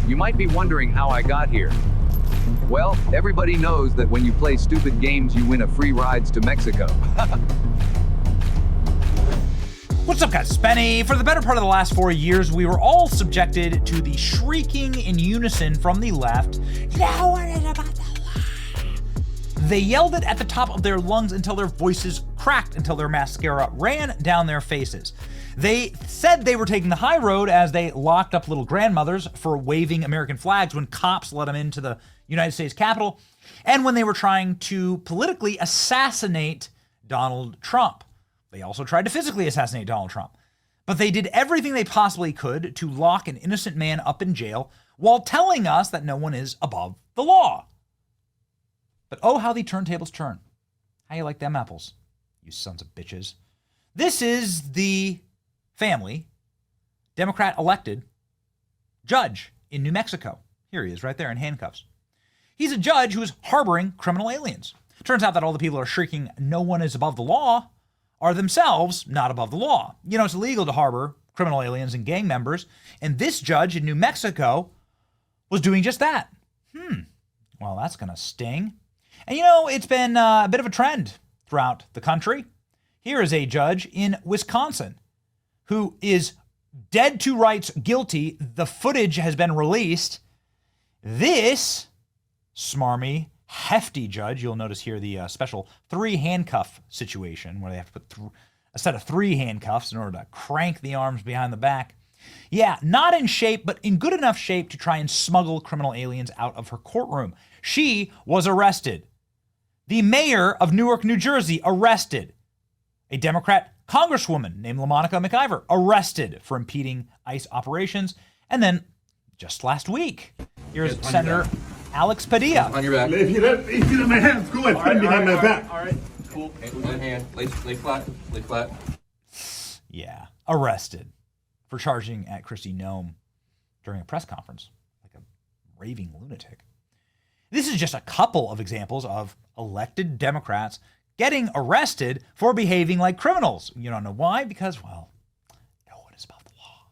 You might be wondering how I got here. Well, everybody knows that when you play stupid games, you win a free rides to Mexico. What's up, guys? It's Benny. For the better part of the last 4 years, we were all subjected to the shrieking in unison from the left, "No one is about the law." They yelled it at the top of their lungs until their voices cracked, until their mascara ran down their faces. They said they were taking the high road as they locked up little grandmothers for waving American flags when cops let them into the United States Capitol, and when they were trying to politically assassinate Donald Trump. They also tried to physically assassinate Donald Trump. But they did everything they possibly could to lock an innocent man up in jail while telling us that no one is above the law. But oh, how the turntables turn. How you like them apples, you sons of bitches. This is the family, Democrat-elected judge in New Mexico. Here he is right there in handcuffs. He's a judge who is harboring criminal aliens. Turns out that all the people who are shrieking, "No one is above the law," are themselves not above the law. You know, it's illegal to harbor criminal aliens and gang members, and this judge in New Mexico was doing just that. Well, that's going to sting. And you know, it's been a bit of a trend throughout the country. Here is a judge in Wisconsin who is dead to rights guilty. The footage has been released. This smarmy, hefty judge, you'll notice here the special 3 handcuff situation where they have to put a set of 3 handcuffs in order to crank the arms behind the back. Yeah, not in shape, but in good enough shape to try and smuggle criminal aliens out of her courtroom. She was arrested. The mayor of Newark, New Jersey, arrested. A Democrat congresswoman named LaMonica McIver, arrested for impeding ICE operations. And then, just last week, here's Senator Alex Padilla. On your back. If you let my hands go ahead, put behind my back. All right, cool. Good hand. Lay flat. Lay flat. Yeah, arrested for charging at Kristi Noem during a press conference like a raving lunatic. This is just a couple of examples of elected Democrats getting arrested for behaving like criminals. You don't know why? Because, well, no one is above the law.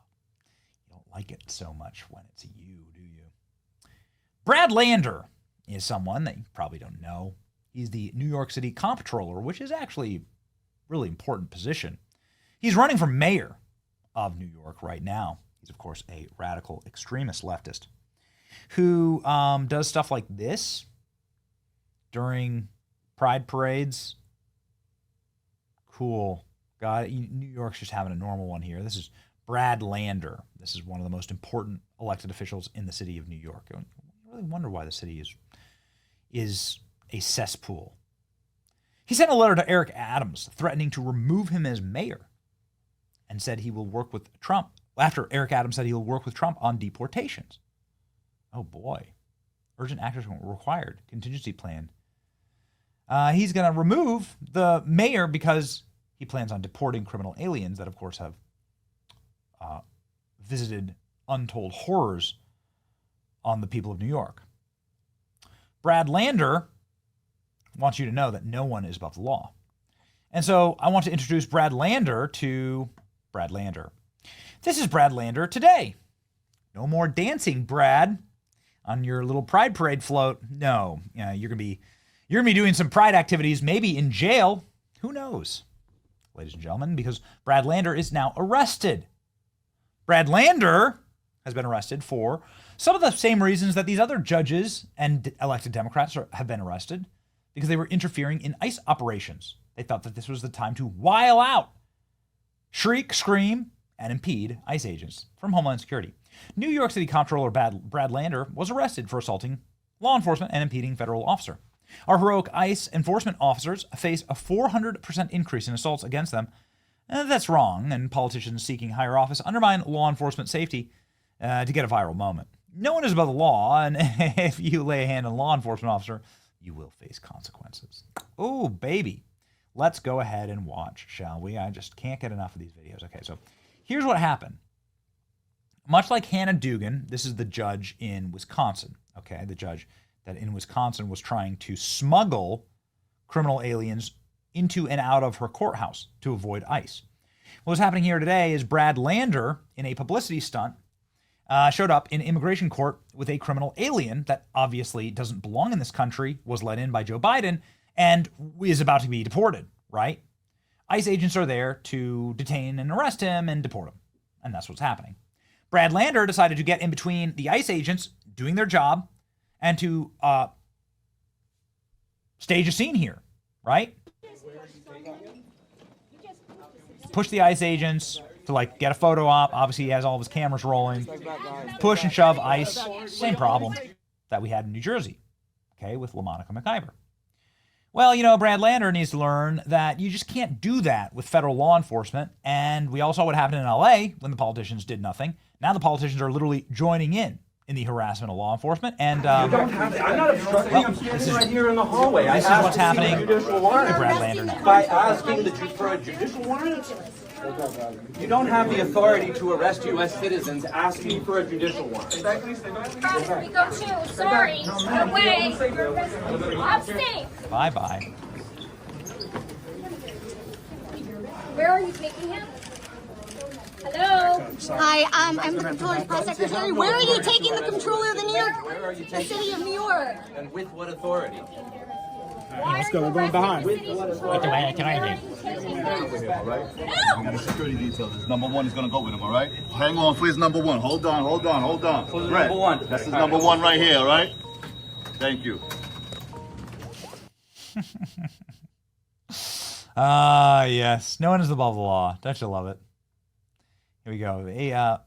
You don't like it so much when it's you, do you? Brad Lander is someone that you probably don't know. He's the New York City Comptroller, which is actually a really important position. He's running for mayor of New York right now. He's, of course, a radical extremist leftist who does stuff like this during pride parades. Cool. God, New York's just having a normal one here. This is Brad Lander. This is one of the most important elected officials in the city of New York. I really wonder why the city is a cesspool. He sent a letter to Eric Adams threatening to remove him as mayor and said he will work with Trump. After Eric Adams said he will work with Trump on deportations. Oh boy. Urgent action required. Contingency plan. He's going to remove the mayor because he plans on deporting criminal aliens that, of course, have visited untold horrors on the people of New York. Brad Lander wants you to know that no one is above the law. And so I want to introduce Brad Lander to Brad Lander. This is Brad Lander today. No more dancing, Brad, on your little pride parade float. No, you're going to be doing some pride activities, maybe in jail. Who knows, ladies and gentlemen, because Brad Lander is now arrested. Brad Lander has been arrested for some of the same reasons that these other judges and elected Democrats have been arrested, because they were interfering in ICE operations. They thought that this was the time to while out, shriek, scream, and impede ICE agents from Homeland Security. New York City Comptroller Brad Lander was arrested for assaulting law enforcement and impeding federal officer. Our heroic ICE enforcement officers face a 400% increase in assaults against them. That's wrong, and politicians seeking higher office undermine law enforcement safety to get a viral moment. No one is above the law, and if you lay a hand on a law enforcement officer, you will face consequences. Oh, baby. Let's go ahead and watch, shall we? I just can't get enough of these videos. Okay, so here's what happened. Much like Hannah Dugan, this is the judge in Wisconsin, okay? The judge that in Wisconsin was trying to smuggle criminal aliens into and out of her courthouse to avoid ICE. What's happening here today is Brad Lander, in a publicity stunt, showed up in immigration court with a criminal alien that obviously doesn't belong in this country, was let in by Joe Biden, and is about to be deported, right? ICE agents are there to detain and arrest him and deport him. And that's what's happening. Brad Lander decided to get in between the ICE agents doing their job and to stage a scene here, right? Push the ICE agents to like get a photo op. Obviously, he has all of his cameras rolling. Push and shove ICE. Same problem that we had in New Jersey, okay, with LaMonica McIver. Well, you know, Brad Lander needs to learn that you just can't do that with federal law enforcement. And we all saw what happened in LA when the politicians did nothing. Now the politicians are literally joining in the harassment of law enforcement. And you don't have to. I'm not obstructing. I'm standing right here in the hallway. This is what's happening to Brad Lander now. By asking for a judicial warrant? You don't have the authority to arrest U.S. citizens asking for a judicial warrant. Fast, we go too. Sorry. Away. I'm safe. Bye-bye. Where are you taking him? Hello? Hi, I'm the Comptroller's press secretary. Where are you taking the Comptroller of the New York? Where are you The taking city of New York. And with what authority? Let's go. We're going behind. We got a security detail. This number one is gonna go with him, all right? Hang on for his number one. Hold on. Who's number one? That's his number one right here, all right? Thank you. Yes. No one is above the law. Don't you love it? Here we go.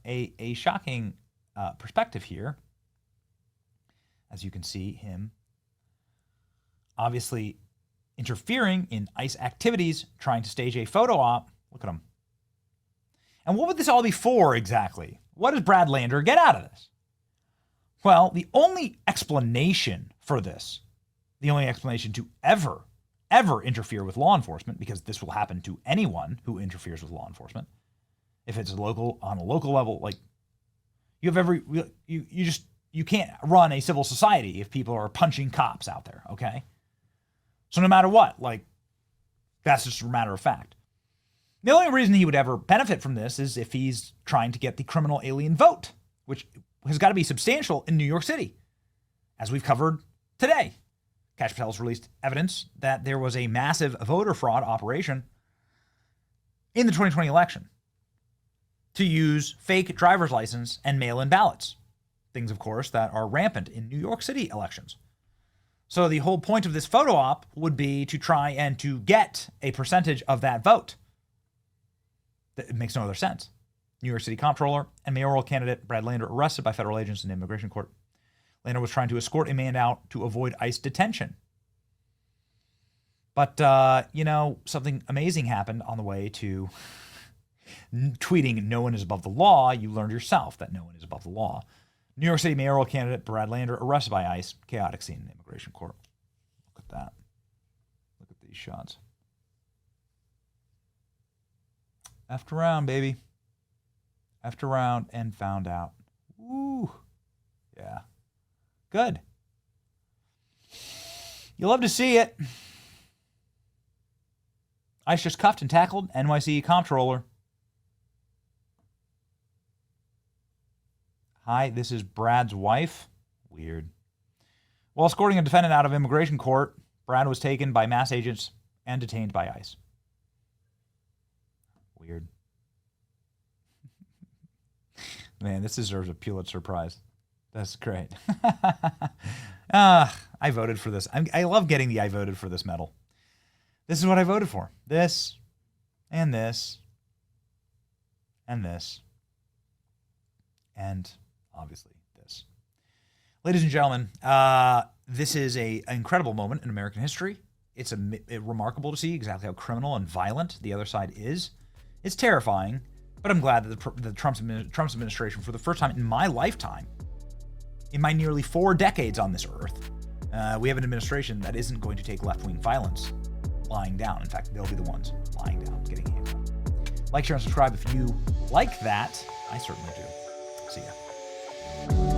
A shocking perspective here. As you can see him obviously interfering in ICE activities, trying to stage a photo op. Look at him. And what would this all be for exactly? What does Brad Lander get out of this? Well, the only explanation for this, the only explanation to ever interfere with law enforcement, because this will happen to anyone who interferes with law enforcement, if it's on a local level, like you can't run a civil society if people are punching cops out there, okay? So no matter what, like, that's just a matter of fact. The only reason he would ever benefit from this is if he's trying to get the criminal alien vote, which has got to be substantial in New York City, as we've covered today. Kash Patel's released evidence that there was a massive voter fraud operation in the 2020 election to use fake driver's license and mail-in ballots. Things, of course, that are rampant in New York City elections. So the whole point of this photo op would be to try and to get a percentage of that vote. It makes no other sense. New York City Comptroller and mayoral candidate Brad Lander arrested by federal agents in immigration court. Lander was trying to escort a man out to avoid ICE detention. But, something amazing happened on the way to tweeting "no one is above the law." You learned yourself that no one is above the law. New York City mayoral candidate Brad Lander arrested by ICE. Chaotic scene in immigration court. Look at that. Look at these shots. Effed around, baby. Effed around and found out. Ooh. Yeah. Good. You love to see it. ICE just cuffed and tackled NYC Comptroller. Hi, this is Brad's wife. Weird. While escorting a defendant out of immigration court, Brad was taken by mass agents and detained by ICE. Weird. Man, this deserves a Pulitzer Prize. That's great. I voted for this. I love getting the I voted for this medal. This is what I voted for. This, and this, and this, and obviously this. Ladies and gentlemen, this is an incredible moment in American history. It's remarkable to see exactly how criminal and violent the other side is. It's terrifying, but I'm glad that the Trump's administration, for the first time in my lifetime, in my nearly 4 decades on this earth, we have an administration that isn't going to take left-wing violence lying down. In fact, they'll be the ones lying down, getting handcuffed. Like, share, and subscribe if you like that. I certainly do. See ya.